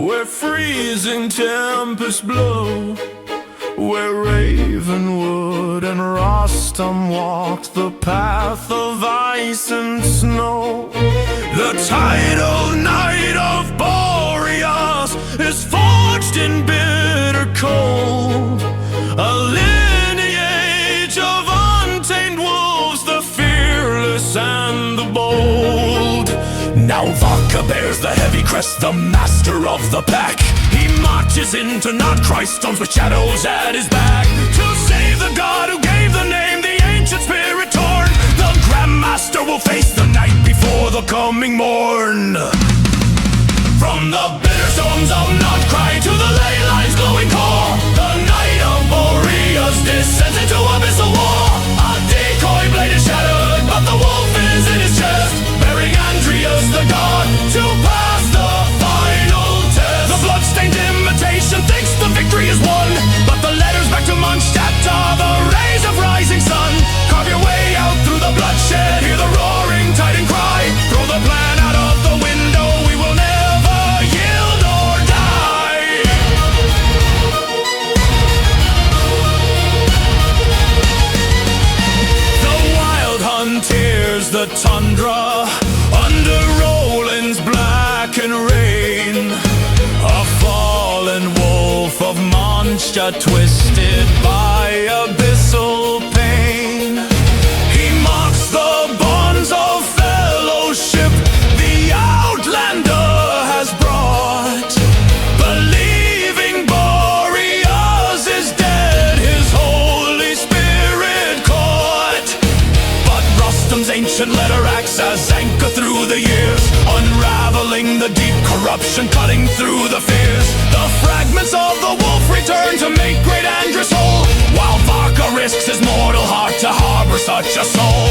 where freezing tempests blow, where Ravenwood and Rostam walked the path of ice and snow. The title Knight of Boreas is forged in bitter cold, a lineage of untamed wolves, the fearless and the bold. Now Varka bears the heavy crest, the master of the pack. He marches into Nod Krai, storms with shadows at his back, to save the god who gave the name, the ancient spirit torn. The Grandmaster will face the night before the coming morn. From the bitter storms of Nod Krai to the Ley Lines glowing core, the Knight of Boreas descends into abyssal war. A decoy blade is shattered, but the wolf is in his chest, bearing the god to pass the final test. The bloodstained imitation thinks the victory is won, but the letters back to Mondstadt are the rays of rising sun. Carve your way out through the bloodshed, hear the roaring titan cry. Throw the plan out of the window, we will never yield or die. The wild hunt tears the tundra under Roland's black and rain. A fallen wolf of Mondstadt, twisted by abyssal pain. He mocks the bonds of fellowship the outlander has brought, believing Boreas is dead, his holy spirit caught. But Rostam's ancient letter acts as anchor through the years, unraveling the deep corruption, cutting through the fears. The fragments of the wolf return to make great Andrus whole, while Varka risks his mortal heart to harbor such a soul.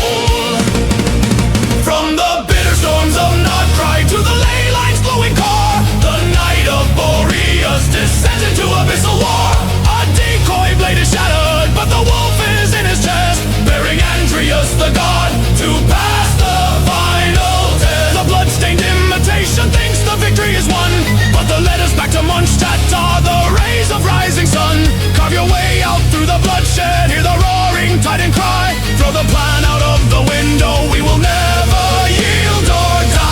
From the bitter storms of Nod Krai to the Ley Lines glowing core, the Knight of Boreas descends into abyssal war. A decoy blade is shattered, but the wolf is in his chest, bearing Andreas the god to pass the final test. The bloodstained imitation thinks the victory is won, but the letters back to Mondstadt are the rays of rising sun. Carve your way out through the bloodshed, hear the roaring titan cry. Throw the plan out of the window, we will never yield or die.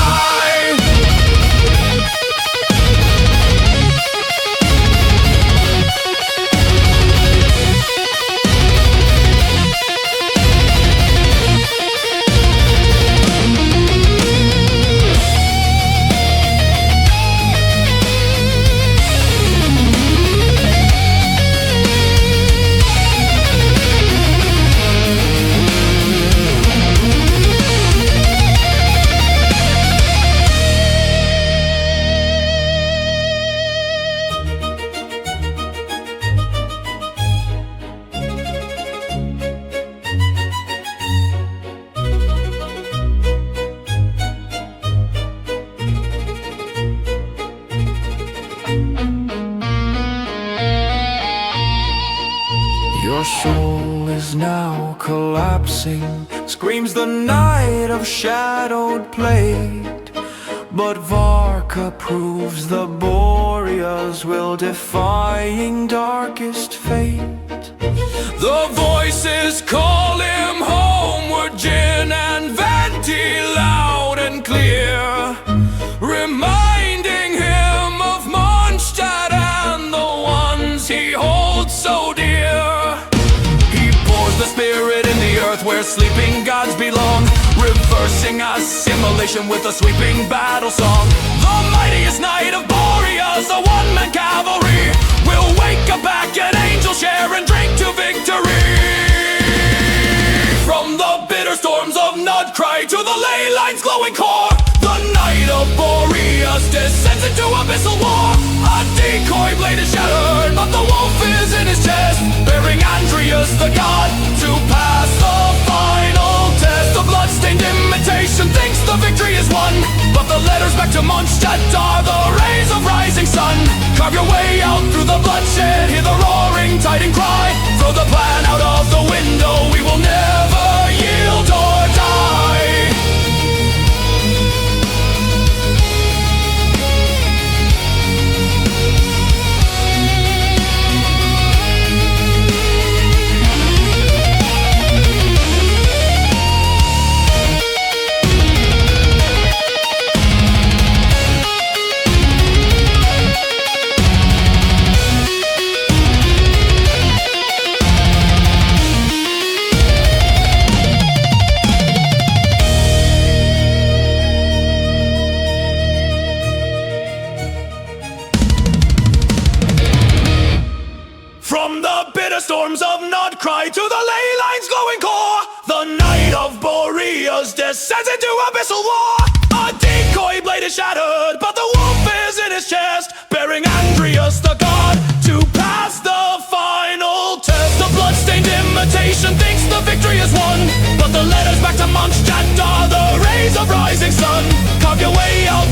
Your soul is now collapsing, screams the night of shadowed plate. But Varka proves the Boreas will, defying darkest fate. The voices call him homeward, Jin and Venti, loud and clear, reminding him of Mondstadt and the ones he holds so dear. He pours the spirit in the earth where sleeping gods belong, reversing assimilation with a sweeping battle song. The mightiest Knight of Boreas, the one-man cavalry, will wake up back and angel share and drink to victory. From the bitter storms of Nod Krai to the Ley Lines glowing core, the Knight of Boreas descends into abyssal war. A decoy blade is shattered, but the wolf is in his chest, bearing Andreas the god to pass the final test. The bloodstained imitation thinks the victory is won, but the letters back to Mondstadt are the rays of rising sun. Carve your way out through the bloodshed, hear the roaring titan cry. Throw the plan out of the window, we will never yield or die. the storms of Nod Krai to the Ley Lines' glowing core. The Knight of Boreas descends into abyssal war. A decoy blade is shattered, but the wolf is in his chest, bearing Andreas the god to pass the final test. The bloodstained imitation thinks the victory is won, but the letters back to Mondstadt are the rays of rising sun. Carve your way out